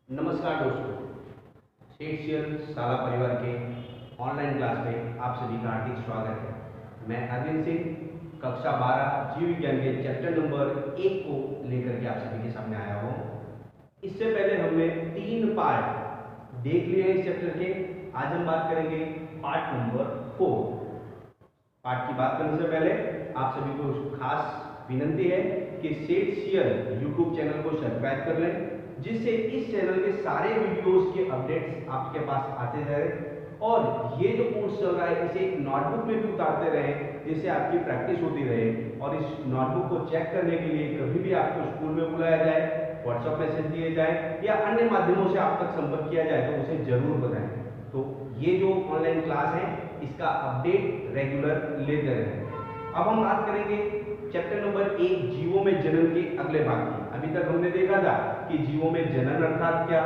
नमस्कार दोस्तों, शेक्सपियर शाला परिवार के ऑनलाइन क्लास में आप सभी का हार्दिक स्वागत है। मैं अरविंद सिंह कक्षा 12 जीव विज्ञान के चैप्टर नंबर 1 को लेकर के आप सभी के सामने आया हूँ। इससे पहले हमने 3 पार्ट देख लिए हैं इस चैप्टर के। आज हम बात करेंगे पार्ट नंबर 4। पार्ट की बात करने से पहले आप सभी को खास विनंती है कि शेक्सपियर यूट्यूब चैनल को सब्सक्राइब कर लें, जिससे इस चैनल के सारे वीडियोस के अपडेट्स आपके पास आते रहे और ये जो कोर्स चल रहा है इसे एक नोटबुक में भी उतारते रहे, जिससे आपकी प्रैक्टिस होती रहे। और इस नोटबुक को चेक करने के लिए कभी भी आपको स्कूल में बुलाया जाए, व्हाट्सएप मैसेज दिए जाए या अन्य माध्यमों से आप तक संपर्क किया जाए तो उसे जरूर बताएं। तो ये जो ऑनलाइन क्लास है इसका अपडेट रेगुलर लेते रहें। अब हम बात करेंगे चैप्टर नंबर 1 जीवों में जनन के अगले भाग की। अभी तक हमने देखा था कि जीवों में जनन अर्थात क्या,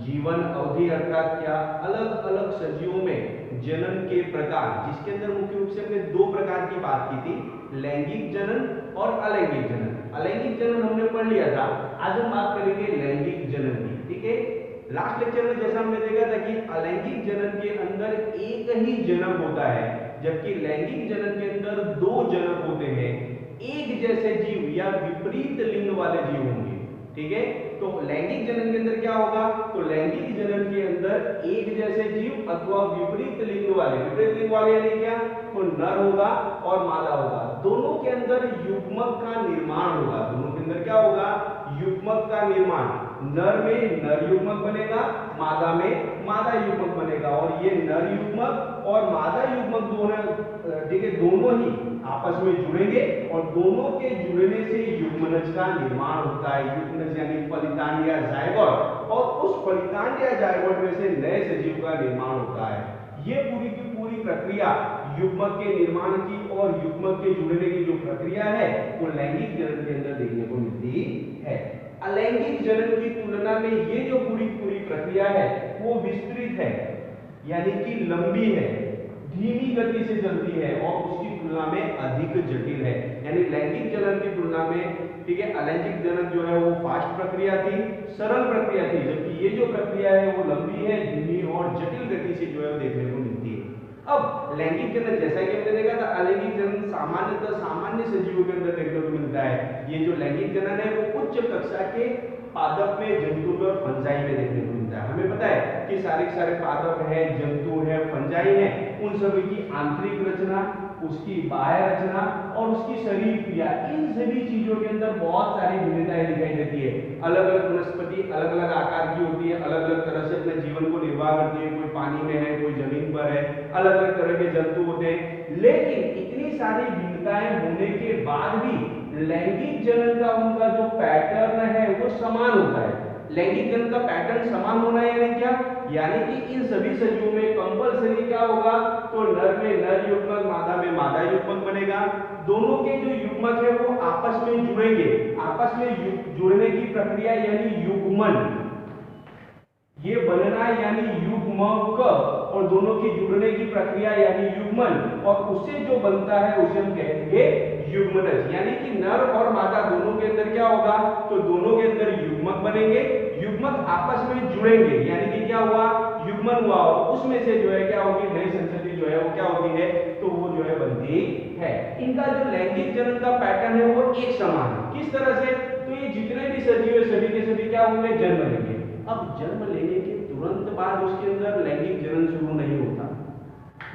जीवन अवधि अर्थात क्या, अलग अलग सजीवों में जनन के प्रकार, जिसके अंदर मुख्य रूप से हमने 2 प्रकार की बात की थी, लैंगिक जनन और अलैंगिक जनन। अलैंगिक जनन हमने पढ़ लिया था, आज हम बात करेंगे लैंगिक जनन की। ठीक है, लास्ट लेक्चर में जैसा हमने देखा था कि अलैंगिक जनन के अंदर एक ही जनक होता है, जबकि लैंगिक जनन के अंदर 2 जनक होते हैं। एक जैसे जीव या विपरीत लिंग वाले जीव होंगे। ठीक है, तो लैंगिक जनन के अंदर क्या होगा, तो लैंगिक जनन के अंदर एक जैसे जीव अथवा विपरीत लिंग वाले यानी क्या, तो नर होगा और मादा होगा। दोनों के अंदर युग्मक का निर्माण होगा। दोनों के अंदर क्या होगा, युग्मक का निर्माण। नर में नर युग्मक बनेगा, मादा में मादा युग्मक बनेगा। और ये नर युग्मक और मादा युग्मक दोनों, ठीक है, दोनों ही आपस में जुड़ेंगे और दोनों के जुड़ने से युग्मनज का निर्माण होता है। युग्मनज यानी फलितांड या जायगोट, और उस फलितांड या जायगोट में से नए सजीव का निर्माण होता है। ये पूरी की पूरी प्रक्रिया युग्मक के निर्माण की और युग्मक के जुड़ने की जो प्रक्रिया है वो लैंगिक जनन के अंदर देखने को मिलती है। अलैंगिक जनन की तुलना में ये जो पूरी प्रक्रिया है वो विस्तृत है, यानी कि लंबी है, धीमी गति से चलती है और उसकी तुलना में अधिक जटिल है। यानी लैंगिक जनन की तुलना में, ठीक है, अलैंगिक जनन जो है वो फास्ट प्रक्रिया थी, सरल प्रक्रिया थी, जबकि ये जो प्रक्रिया है वो लंबी है, धीमी और जटिल गति से जो है वो देखने को मिलती है। अब लैंगिक जनन जैसा कि हमने देखा था, अलैंगिक जनन सामान्यतः सामान्य सजीवों के अंदर देखने को मिलता है। ये जो लैंगिक जनन है वो उच्च कक्षा के पादप में, जंतु में और फंजाई में देखने को मिलता है। हमें पता है कि सारे पादप हैं, जंतु हैं, फंजाई हैं, उन सभी की आंतरिक रचना, उसकी बाह्य रचना और उसकी शरीर क्रिया, इन सभी चीजों के अंदर बहुत सारी भिन्नताएं दिखाई देती है। अलग अलग वनस्पति अलग अलग आकार की होती है, अलग अलग तरह से अपने जीवन को निर्वाह करती है। कोई पानी में है, कोई जमीन पर है, अलग अलग तरह के जंतु होते हैं। लेकिन इतनी सारी भिन्नताएं होने के बाद भी लैंगिक जनन का उनका जो पैटर्न है वो समान होता है। लैंगिक जनन का पैटर्न समान होना यानी क्या, यानी कि इन सभी सजीवों में कंपल्सरी क्या होगा, तो नर में नर युग्मक, मादा में मादा युग्मक बनेगा। दोनों के जो युग्मक है वो आपस में जुड़ेंगे। आपस में जुड़ने की प्रक्रिया यानी युग्मन, ये बनना यानी युग्मक, और दोनों की जुड़ने की प्रक्रिया यानी युग्मन, और उससे जो बनता है उसे हम कहेंगे युग्मनज। यानी कि नर और मादा दोनों के अंदर क्या होगा, तो दोनों के अंदर युग्मक बनेंगे, युग्मक आपस में जुड़ेंगे, यानी कि क्या हुआ, युग्मन हुआ, और उसमें से जो है क्या होगी, नई संतति जो है वो क्या होती है, तो वो जो है बनती है। इनका जो लैंगिक जनन का पैटर्न है वो एक समान है। किस तरह से, तो ये जितने भी सजीव है सभी के सभी क्या होंगे, जन्म लेंगे। अब जन्म लेने के तुरंत बाद उसके अंदर लैंगिक जनन शुरू नहीं होता।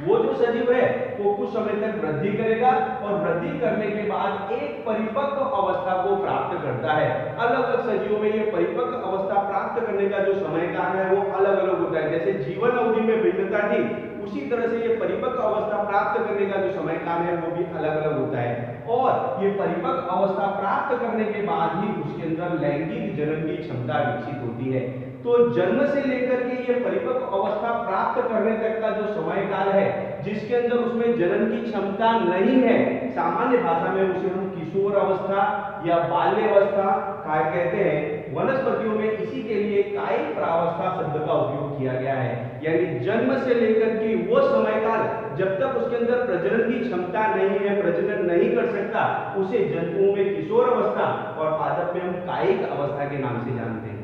वो जो सजीव है वो कुछ समय तक वृद्धि करेगा और वृद्धि करने के बाद एक परिपक्व अवस्था को प्राप्त करता है। अलग अलग सजीवों में ये परिपक्व अवस्था प्राप्त करने का जो समय काल है वो अलग अलग होता है। जैसे जीवन अवधि में भिन्नता थी, उसी तरह से ये परिपक्व अवस्था प्राप्त करने का जो समय काल है वो भी अलग अलग होता है। और ये परिपक्व अवस्था प्राप्त करने के बाद ही उसके अंदर लैंगिक जनन की क्षमता विकसित होती है। तो जन्म से लेकर के ये परिपक्व अवस्था प्राप्त करने तक का जो समय काल है जिसके अंदर उसमें जनन की क्षमता नहीं है, सामान्य भाषा में उसे हम किशोर अवस्था या बाल्यावस्था कहते हैं। वनस्पतियों में इसी के लिए कायिक प्रावस्था शब्द का उपयोग किया गया है। यानी जन्म से लेकर के वो समय काल जब तक उसके अंदर प्रजनन की क्षमता नहीं है, प्रजनन नहीं कर सकता, उसे जंतुओं में किशोर अवस्था और पादप में हम कायिक अवस्था के नाम से जानते हैं।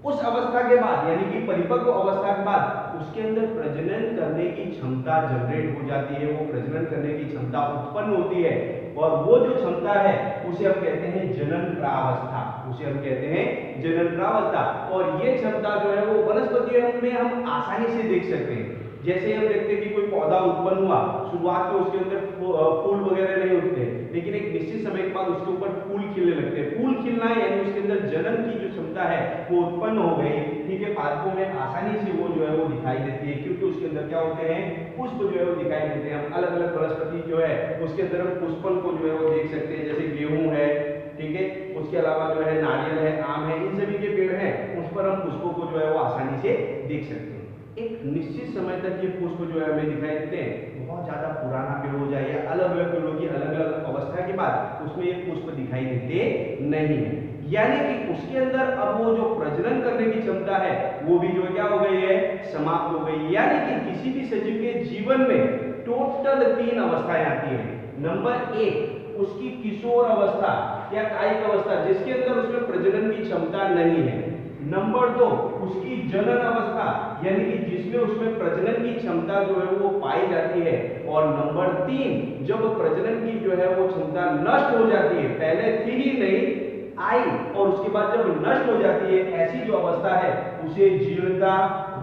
उस अवस्था के बाद यानी कि परिपक्व अवस्था के बाद उसके अंदर प्रजनन करने की क्षमता जनरेट हो जाती है, वो प्रजनन करने की क्षमता उत्पन्न होती है और वो जो क्षमता है उसे हम कहते हैं जनन प्रावस्था, उसे हम कहते हैं जनन प्रावस्था। और ये क्षमता जो है वो वनस्पतियों में हम आसानी से देख सकते हैं। जैसे हम देखते हैं कि कोई पौधा उत्पन्न हुआ, शुरुआत में उसके अंदर फूल वगैरह नहीं उठते, लेकिन एक निश्चित समय के बाद उसके ऊपर फूल खिलने लगते हैं। फूल खिलना यानी उसके अंदर जनन की जो क्षमता है वो उत्पन्न हो गई, ठीक है। पादपों में आसानी से वो जो है वो दिखाई देती है, क्योंकि उसके अंदर क्या होते हैं, पुष्प जो है वो दिखाई देते हैं। हम अलग अलग वनस्पति जो है उसके अंदर हम पुष्पन को जो है वो देख सकते हैं, जैसे गेहूं है, ठीक है, उसके अलावा जो है नारियल है, आम है, इन सभी के पेड़ हैं, उस पर हम पुष्पों को जो है वो आसानी से देख सकते हैं। एक निश्चित समय तक ये पुष्प जो है हमें दिखाई देते हैं। बहुत ज्यादा पुराना पेड़ हो जाए या अलग अलग पेड़ों की अलग अलग अवस्था के बाद उसमें ये पुष्प दिखाई देते नहीं है, यानी कि उसके अंदर अब वो जो प्रजनन करने की क्षमता है वो भी जो क्या हो गई है, समाप्त हो गई। यानी कि किसी भी सजीव के जीवन में टोटल 3 अवस्थाएं आती हैं। नंबर 1 उसकी किशोर अवस्था या कायिक अवस्था, जिसके अंदर उसमें प्रजनन की क्षमता नहीं है। नंबर 2 उसकी जनन अवस्था, यानी कि जिसमें उसमें प्रजनन की क्षमता जो है वो पाई जाती है। और नंबर 3 जब प्रजनन की जो है वो क्षमता नष्ट हो जाती है, पहले थी ही नहीं, आई और उसके बाद जब नष्ट हो जाती है, ऐसी जो अवस्था है उसे जीर्णता,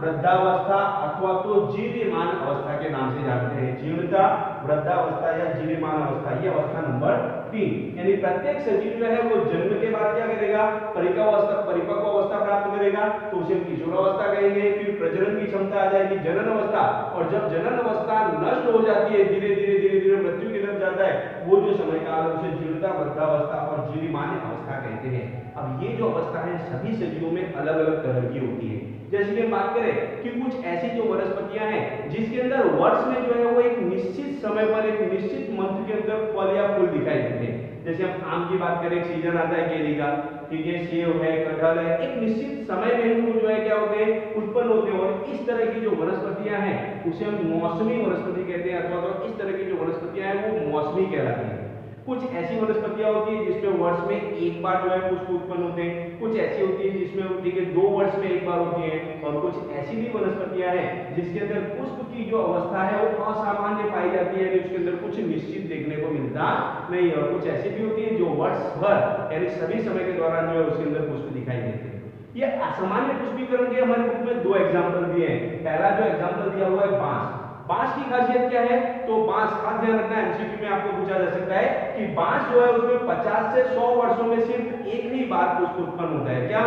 वृद्धावस्था अथवा तो जीर्यमान अवस्था के नाम से जानते हैं। जीर्णता, वृद्धावस्था या जीर्यमान अवस्था, ये अवस्था नंबर 3। यानी प्रत्येक सजीव जो है वो जन्म के बाद क्या करेगा, परिपक्व अवस्था प्राप्त करेगा, तो उसे किशोरावस्था कहेंगे। फिर प्रजनन की क्षमता आ जाएगी, जनन अवस्था, और जब जनन अवस्था नष्ट हो जाती है, धीरे धीरे मृत्यु की तरफ जाता है, वो जो समय काल है उसे जीर्णता, वृद्धावस्था और जीर्यमान अवस्था कहते हैं। अब ये जो अवस्था है सभी सजीवों में अलग अलग तरह की होती है। जैसे कि हम बात करें कि कुछ ऐसी जो वनस्पतियां हैं जिसके अंदर वर्ष में जो है वो एक निश्चित समय पर एक निश्चित मंथ के अंदर फल या फूल दिखाई देते हैं। जैसे हम आम की बात करें, एक सीजन आता है केले का, ठीक है, सेब है, कटहल है, एक निश्चित समय में इनको जो है क्या होते हैं, उत्पन्न होते हैं। और इस तरह की जो वनस्पतियां हैं उसे हम मौसमी वनस्पति कहते हैं, अथवा तो इस तरह की जो वनस्पतियां हैं वो मौसमी कहलाती हैं। कुछ ऐसी वनस्पतियां होती है जिसमें वर्ष में एक बार जो है पुष्प उत्पन्न होते हैं, कुछ ऐसी होती है जिसमें ठीक है 2 वर्ष में एक बार होती है, और कुछ ऐसी भी वनस्पतियां हैं जिसके अंदर पुष्प की जो अवस्था है वो असामान्य पाई जाती है, यानी उसके अंदर कुछ निश्चित देखने को मिलता नहीं। और कुछ ऐसी भी होती है जो वर्ष भर यानी सभी समय के दौरान जो है उसके अंदर पुष्प दिखाई देते हैं। ये असामान्य पुष्पीकरण के हमारे बुक में 2 एग्जाम्पल दिए हैं। पहला जो एग्जाम्पल दिया हुआ है बांस। बांस की खासियत क्या है, तो बांस, खास ध्यान रखना, एमसीक्यू में आपको पूछा जा सकता है कि बांस जो है उसमें 50 से 100 वर्षों में सिर्फ एक ही बार पुष्प उत्पन्न होता है। क्या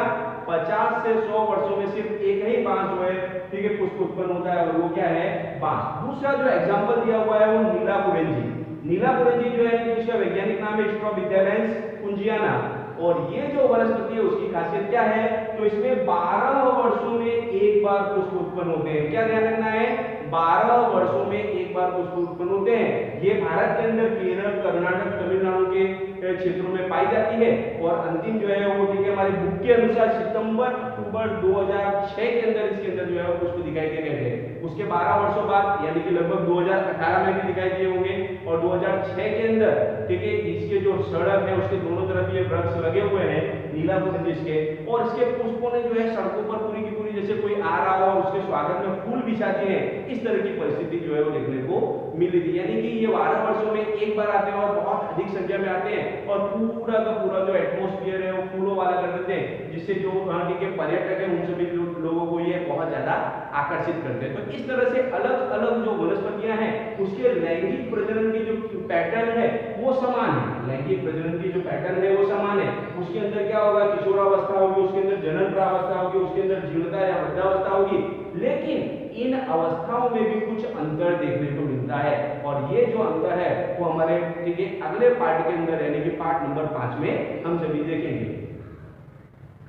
50 से 100 वर्षों में सिर्फ एक ही बांस जो है, ठीक है, पुष्प उत्पन्न होता है, और वो क्या है, बांस। दूसरा जो एग्जाम्पल दिया हुआ है वो नीला कुरेंजी। नीला कुरेंजी जो है इसका वैज्ञानिक नाम है स्ट्रोबिथेलेंस कुंजियाना। और ये जो वनस्पति है उसकी खासियत क्या है, तो इसमें 12 वर्षों में एक बार पुष्प उत्पन्न होते हैं। क्या ध्यान रखना है, 12 वर्षों में एक बार पुष्प उत्पन्न होते हैं। ये भारत के अंदर केरल, कर्नाटक, तमिलनाडु के क्षेत्रों में पाई जाती है। और अंतिम जो है वो, ठीक है, हमारी बुक के अनुसार सितंबर अक्टूबर 2006 के अंदर इसके अंदर जो है वो पुष्प दिखाई दे रहे थे। उसके 12 वर्षों बाद यानी कि लगभग 2018 में भी दिखाई दिए होंगे, और 2006 के अंदर, ठीक है, इसके जो सड़क है उसके दोनों तरफ ये वृक्ष लगे हुए हैं नीला कुरेंजी के, और इसके पुष्पों ने जो है सड़कों पर पूरी की पूरी जैसे कोई आ रहा हो और उसके स्वागत में फूल बिछाते हैं, इस तरह की परिस्थिति जो है वो देखने को मिली थी। यानी कि ये 12 वर्षों में एक बार आते हैं और बहुत अधिक संख्या में आते हैं, और पूरा का पूरा जो एटमॉस्फेयर है वो फूलों वाला कर देते हैं, जिससे जो वहाँ के पर्यटक है उन सभी लोगों को ये बहुत ज्यादा आकर्षित करते हैं। तो इस तरह से अलग अलग जो वनस्पतियां हैं उसके लैंगिक प्रजनन की जो पैटर्न है वो समान है। लैंगिक प्रजनन की जो पैटर्न है वो समान है। उसके अंदर क्या होगा, किशोरावस्था होगी, उसके अंदर जनन प्रावस्था होगी, उसके अंदर जीर्णता या वृद्धावस्था होगी, लेकिन इन अवस्थाओं में भी कुछ अंतर देखने को मिलता है। और ये जो अंतर है वो हमारे, ठीक है, अगले पार्ट के अंदर यानी कि पार्ट नंबर 5 में हम सभी देखेंगे।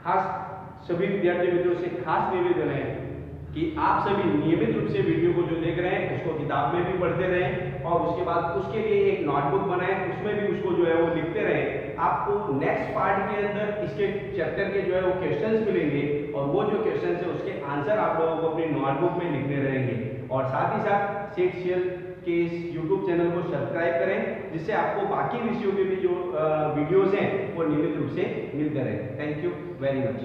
खास सभी विद्यार्थी मित्रों से खास निवेदन है कि आप सभी नियमित रूप से वीडियो को जो देख रहे हैं उसको किताब में भी पढ़ते रहें, और उसके बाद उसके लिए एक नोटबुक बनाएं, उसमें भी उसको जो है वो लिखते रहें। आपको नेक्स्ट पार्ट के अंदर इसके चैप्टर के जो है वो क्वेश्चंस मिलेंगे, और वो जो क्वेश्चंस है उसके आंसर आप लोगों को अपनी नोटबुक में लिखने रहेंगे। और साथ ही साथ सेट के इस YouTube चैनल को सब्सक्राइब करें, जिससे आपको बाकी विषयों के भी जो वीडियोस हैं वो नियमित रूप से मिलते रहें। Thank you very much.